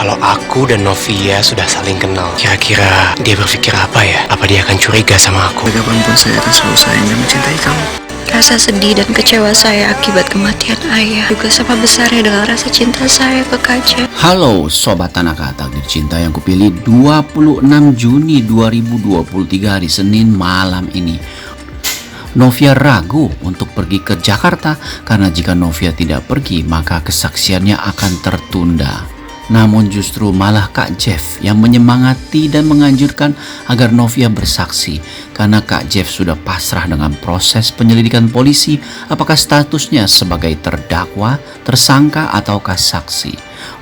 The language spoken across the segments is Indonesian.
kalau aku dan Novia sudah saling kenal. Kira-kira dia berpikir apa ya? Apa dia akan curiga sama aku? Bagaimanapun saya akan selalu sayang dan mencintai kamu. Rasa sedih dan kecewa saya akibat kematian ayah juga sama besarnya dengan rasa cinta saya ke Kak Jeff. Halo Sobat Tanaka, takdir cinta yang kupilih 26 Juni 2023 hari Senin malam ini. Novia ragu untuk pergi ke Jakarta karena jika Novia tidak pergi maka kesaksiannya akan tertunda. Namun justru malah Kak Jeff yang menyemangati dan menganjurkan agar Novia bersaksi karena Kak Jeff sudah pasrah dengan proses penyelidikan polisi apakah statusnya sebagai terdakwa, tersangka ataukah saksi.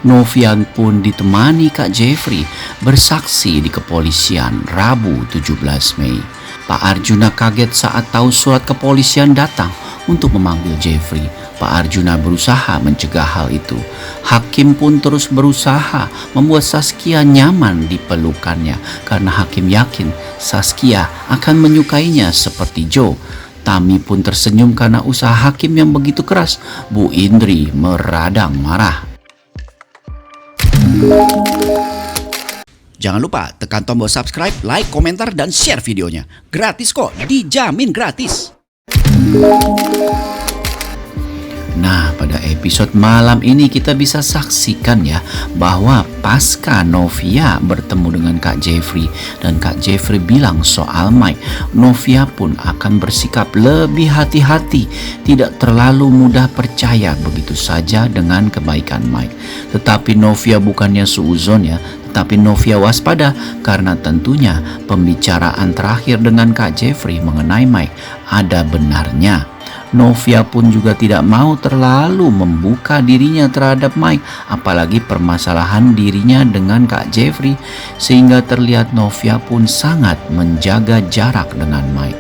Novia pun ditemani Kak Jeffrey bersaksi di kepolisian Rabu 17 Mei. Pak Arjuna kaget saat tahu surat kepolisian datang untuk memanggil Jeffrey. Pak Arjuna berusaha mencegah hal itu. Hakim pun terus berusaha membuat Saskia nyaman di pelukannya karena Hakim yakin Saskia akan menyukainya seperti Joe. Tami pun tersenyum karena usaha Hakim yang begitu keras. Bu Indri meradang marah. Jangan lupa tekan tombol subscribe, like, komentar, dan share videonya. Gratis kok, dijamin gratis. Nah, pada episode malam ini kita bisa saksikan ya bahwa pasca Novia bertemu dengan Kak Jeffrey dan Kak Jeffrey bilang soal Mike, Novia pun akan bersikap lebih hati-hati, tidak terlalu mudah percaya begitu saja dengan kebaikan Mike. Tetapi Novia bukannya suuzon ya, tetapi Novia waspada karena tentunya pembicaraan terakhir dengan Kak Jeffrey mengenai Mike ada benarnya. Novia pun juga tidak mau terlalu membuka dirinya terhadap Mike, apalagi permasalahan dirinya dengan Kak Jeffrey, sehingga terlihat Novia pun sangat menjaga jarak dengan Mike.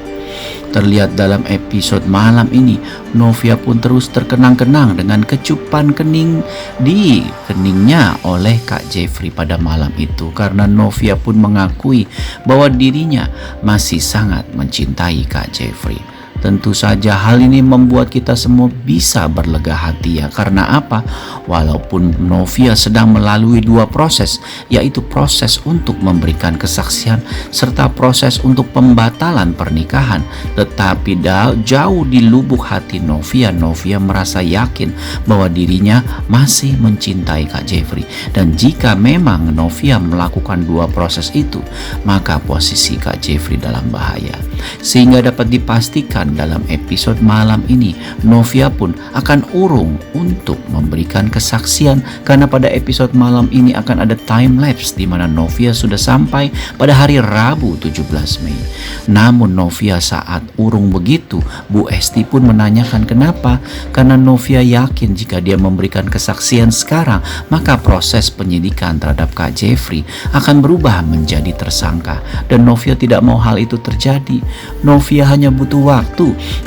Terlihat dalam episode malam ini, Novia pun terus terkenang-kenang dengan kecupan kening di keningnya oleh Kak Jeffrey pada malam itu, karena Novia pun mengakui bahwa dirinya masih sangat mencintai Kak Jeffrey. Tentu saja hal ini membuat kita semua bisa berlega hati ya. Karena apa? Walaupun Novia sedang melalui dua proses, yaitu proses untuk memberikan kesaksian serta proses untuk pembatalan pernikahan, tetapi jauh di lubuk hati Novia merasa yakin bahwa dirinya masih mencintai Kak Jeffrey. Dan jika memang Novia melakukan dua proses itu, maka posisi Kak Jeffrey dalam bahaya. Sehingga dapat dipastikan dalam episode malam ini Novia pun akan urung untuk memberikan kesaksian, karena pada episode malam ini akan ada time lapse di mana Novia sudah sampai pada hari Rabu 17 Mei. Namun Novia saat urung begitu, Bu Esti pun menanyakan kenapa, karena Novia yakin jika dia memberikan kesaksian sekarang maka proses penyidikan terhadap Kak Jeffrey akan berubah menjadi tersangka, dan Novia tidak mau hal itu terjadi. Novia hanya butuh waktu,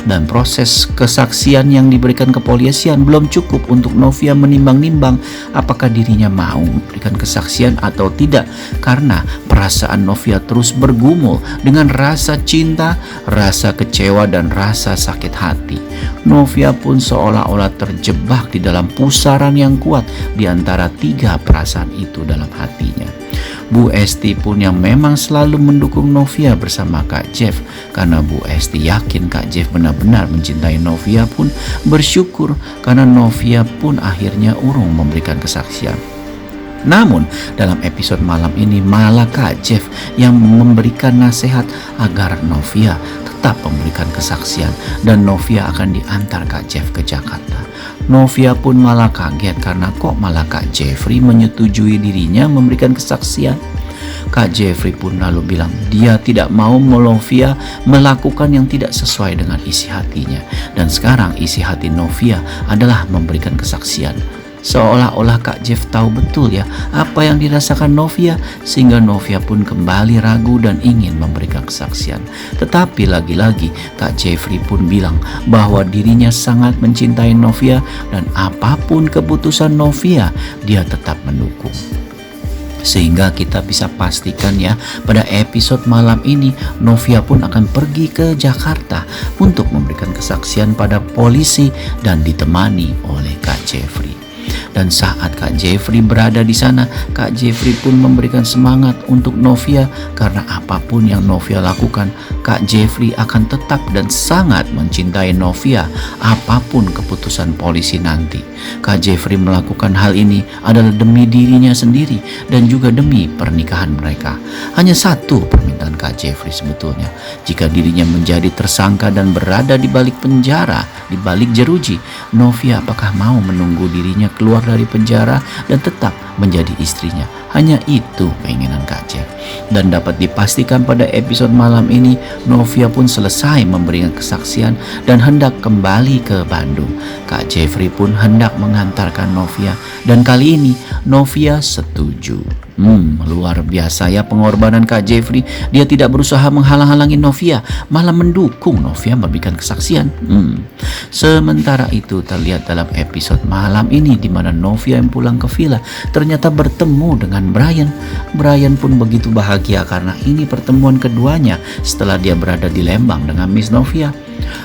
dan proses kesaksian yang diberikan kepolisian belum cukup untuk Novia menimbang-nimbang apakah dirinya mau memberikan kesaksian atau tidak, karena perasaan Novia terus bergumul dengan rasa cinta, rasa kecewa, dan rasa sakit hati. Novia pun seolah-olah terjebak di dalam pusaran yang kuat di antara tiga perasaan itu dalam hatinya. Bu Esti pun yang memang selalu mendukung Novia bersama Kak Jeff, karena Bu Esti yakin Kak Jeff benar-benar mencintai Novia, pun bersyukur karena Novia pun akhirnya urung memberikan kesaksian. Namun dalam episode malam ini malah Kak Jeff yang memberikan nasihat agar Novia tetap memberikan kesaksian dan Novia akan diantar Kak Jeff ke Jakarta. Novia pun malah kaget karena kok malah Kak Jeffrey menyetujui dirinya memberikan kesaksian. Kak Jeffrey pun lalu bilang dia tidak mau Novia melakukan yang tidak sesuai dengan isi hatinya, dan sekarang isi hati Novia adalah memberikan kesaksian. Seolah-olah Kak Jeff tahu betul ya apa yang dirasakan Novia, sehingga Novia pun kembali ragu dan ingin memberikan kesaksian. Tetapi lagi-lagi Kak Jeffrey pun bilang bahwa dirinya sangat mencintai Novia, dan apapun keputusan Novia dia tetap mendukung. Sehingga kita bisa pastikan ya pada episode malam ini Novia pun akan pergi ke Jakarta untuk memberikan kesaksian pada polisi dan ditemani oleh Kak Jeffrey. Dan saat Kak Jeffrey berada di sana, Kak Jeffrey pun memberikan semangat untuk Novia karena apapun yang Novia lakukan, Kak Jeffrey akan tetap dan sangat mencintai Novia apapun keputusan polisi nanti. Kak Jeffrey melakukan hal ini adalah demi dirinya sendiri dan juga demi pernikahan mereka. Hanya satu permintaan Kak Jeffrey sebetulnya. Jika dirinya menjadi tersangka dan berada di balik penjara, di balik jeruji, Novia apakah mau menunggu dirinya keluar dari penjara dan tetap menjadi istrinya? Hanya itu keinginan Kak Jeff. Dan dapat dipastikan pada episode malam ini, Novia pun selesai memberikan kesaksian dan hendak kembali ke Bandung. Kak Jeffrey pun hendak mengantarkan Novia, dan kali ini Novia setuju. Luar biasa ya pengorbanan Kak Jeffrey. Dia tidak berusaha menghalang-halangi Novia, malah mendukung Novia memberikan kesaksian. Sementara itu terlihat dalam episode malam ini di mana Novia yang pulang ke villa ternyata bertemu dengan Brian. Brian pun begitu bahagia karena ini pertemuan keduanya setelah dia berada di Lembang dengan Miss Novia.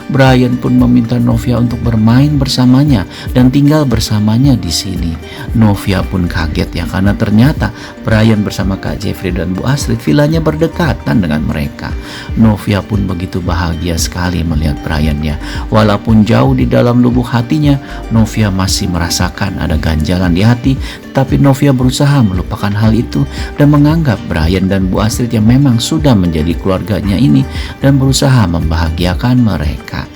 Brian pun meminta Novia untuk bermain bersamanya dan tinggal bersamanya di sini. Novia pun kaget ya karena ternyata Brian bersama Kak Jeffrey dan Bu Astrid villanya berdekatan dengan mereka. Novia pun begitu bahagia sekali melihat Brian ya. Walaupun jauh di dalam lubuk hatinya, Novia masih merasakan ada ganjalan di hati, tapi Novia berusaha melupakan hal itu dan menganggap Brian dan Bu Astrid yang memang sudah menjadi keluarganya ini dan berusaha membahagiakan mereka.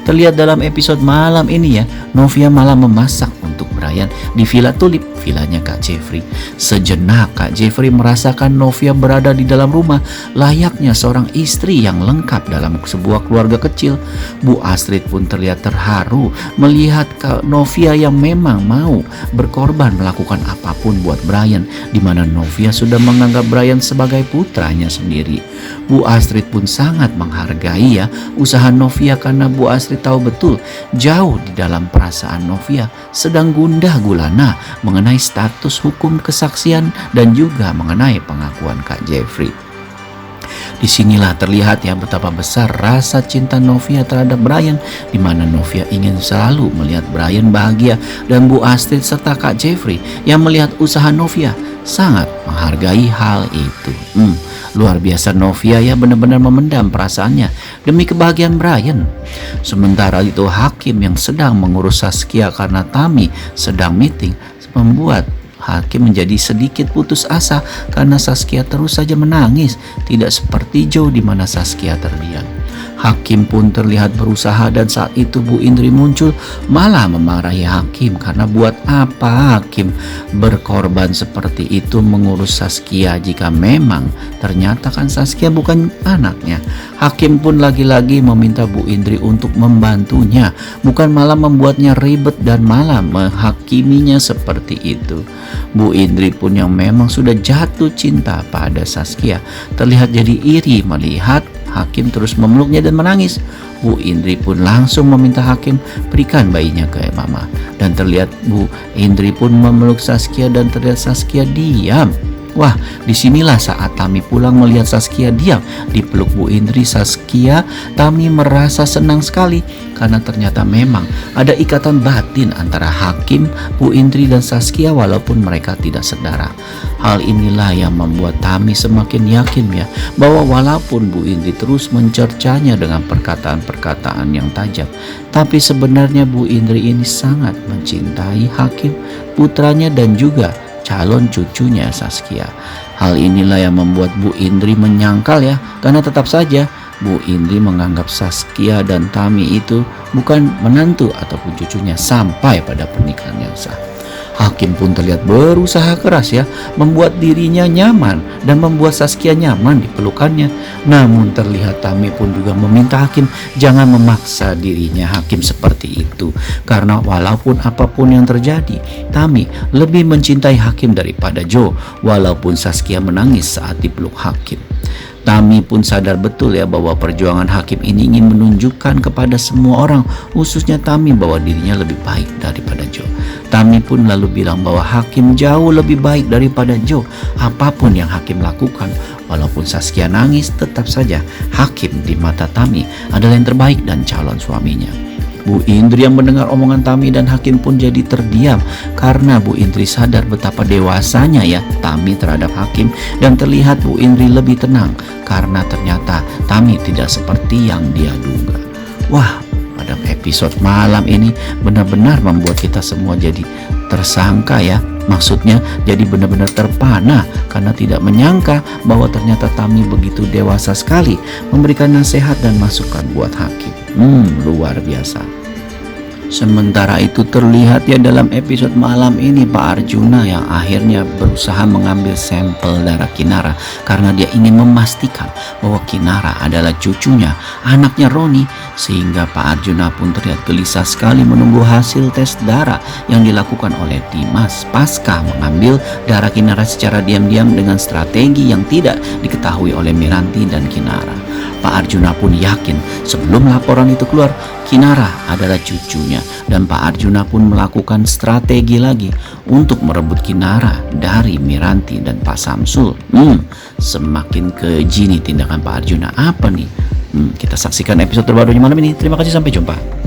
Terlihat dalam episode malam ini ya, Novia malah memasak untuk Brian di Villa Tulip, villanya Kak Jeffrey. Sejenak Kak Jeffrey merasakan Novia berada di dalam rumah layaknya seorang istri yang lengkap dalam sebuah keluarga kecil. Bu Astrid pun terlihat terharu melihat Novia yang memang mau berkorban melakukan apapun buat Brian, di mana Novia sudah menganggap Brian sebagai putranya sendiri. Bu Astrid pun sangat menghargai ya usaha Novia karena Bu Astrid tahu betul jauh di dalam perasaan Novia sedang gundah gulana mengenai status hukum kesaksian dan juga mengenai pengakuan Kak Jeffrey. Disinilah terlihat ya betapa besar rasa cinta Novia terhadap Brian, di mana Novia ingin selalu melihat Brian bahagia, dan Bu Astrid serta Kak Jeffrey yang melihat usaha Novia sangat menghargai hal itu. Luar biasa Novia ya benar-benar memendam perasaannya demi kebahagiaan Brian. Sementara itu hakim yang sedang mengurus Saskia karena Tami sedang meeting membuat hakim menjadi sedikit putus asa karena Saskia terus saja menangis, tidak seperti Joe di mana Saskia terdiam. Hakim pun terlihat berusaha dan saat itu Bu Indri muncul malah memarahi hakim karena buat apa hakim berkorban seperti itu mengurus Saskia jika memang ternyata kan Saskia bukan anaknya. Hakim pun lagi-lagi meminta Bu Indri untuk membantunya, bukan malah membuatnya ribet dan malah menghakiminya seperti itu. Bu Indri pun yang memang sudah jatuh cinta pada Saskia terlihat jadi iri melihat hakim terus memeluknya dan menangis. Bu Indri pun langsung meminta hakim berikan bayinya ke mama, dan terlihat Bu Indri pun memeluk Saskia dan terlihat Saskia diam. Wah, disinilah saat Tami pulang melihat Saskia diam dipeluk Bu Indri. Tami merasa senang sekali karena ternyata memang ada ikatan batin antara hakim, Bu Indri dan Saskia walaupun mereka tidak saudara. Hal inilah yang membuat Tami semakin yakin ya bahwa walaupun Bu Indri terus mencercanya dengan perkataan-perkataan yang tajam, tapi sebenarnya Bu Indri ini sangat mencintai hakim, putranya dan juga calon cucunya Saskia. Hal inilah yang membuat Bu Indri menyangkal ya, karena tetap saja Bu Indri menganggap Saskia dan Tami itu bukan menantu ataupun cucunya sampai pada pernikahan yang sah. Hakim pun terlihat berusaha keras ya membuat dirinya nyaman dan membuat Saskia nyaman di pelukannya. Namun terlihat Tami pun juga meminta hakim jangan memaksa dirinya hakim seperti itu, karena walaupun apapun yang terjadi, Tami lebih mencintai hakim daripada Joe walaupun Saskia menangis saat dipeluk hakim. Tami pun sadar betul ya bahwa perjuangan hakim ini ingin menunjukkan kepada semua orang, khususnya Tami, bahwa dirinya lebih baik daripada Joe. Tami pun lalu bilang bahwa hakim jauh lebih baik daripada Joe. Apapun yang hakim lakukan, walaupun Saskia nangis, tetap saja hakim di mata Tami adalah yang terbaik dan calon suaminya. Bu Indri yang mendengar omongan Tami dan Hakim pun jadi terdiam karena Bu Indri sadar betapa dewasanya ya Tami terhadap Hakim, dan terlihat Bu Indri lebih tenang karena ternyata Tami tidak seperti yang dia duga. Wah, pada episode malam ini benar-benar membuat kita semua jadi tersangka ya. Maksudnya jadi benar-benar terpana karena tidak menyangka bahwa ternyata Tami begitu dewasa sekali memberikan nasihat dan masukan buat Hakim. Luar biasa. Sementara itu terlihat ya dalam episode malam ini Pak Arjuna yang akhirnya berusaha mengambil sampel darah Kinara karena dia ingin memastikan bahwa Kinara adalah cucunya, anaknya Roni, sehingga Pak Arjuna pun terlihat gelisah sekali menunggu hasil tes darah yang dilakukan oleh Dimas pasca mengambil darah Kinara secara diam-diam dengan strategi yang tidak diketahui oleh Miranti dan Kinara. Pak Arjuna pun yakin sebelum laporan itu keluar Kinara adalah cucunya, dan Pak Arjuna pun melakukan strategi lagi untuk merebut Kinara dari Miranti dan Pak Samsul. Semakin keji nih tindakan Pak Arjuna. Apa nih? Kita saksikan episode terbarunya malam ini. Terima kasih, sampai jumpa.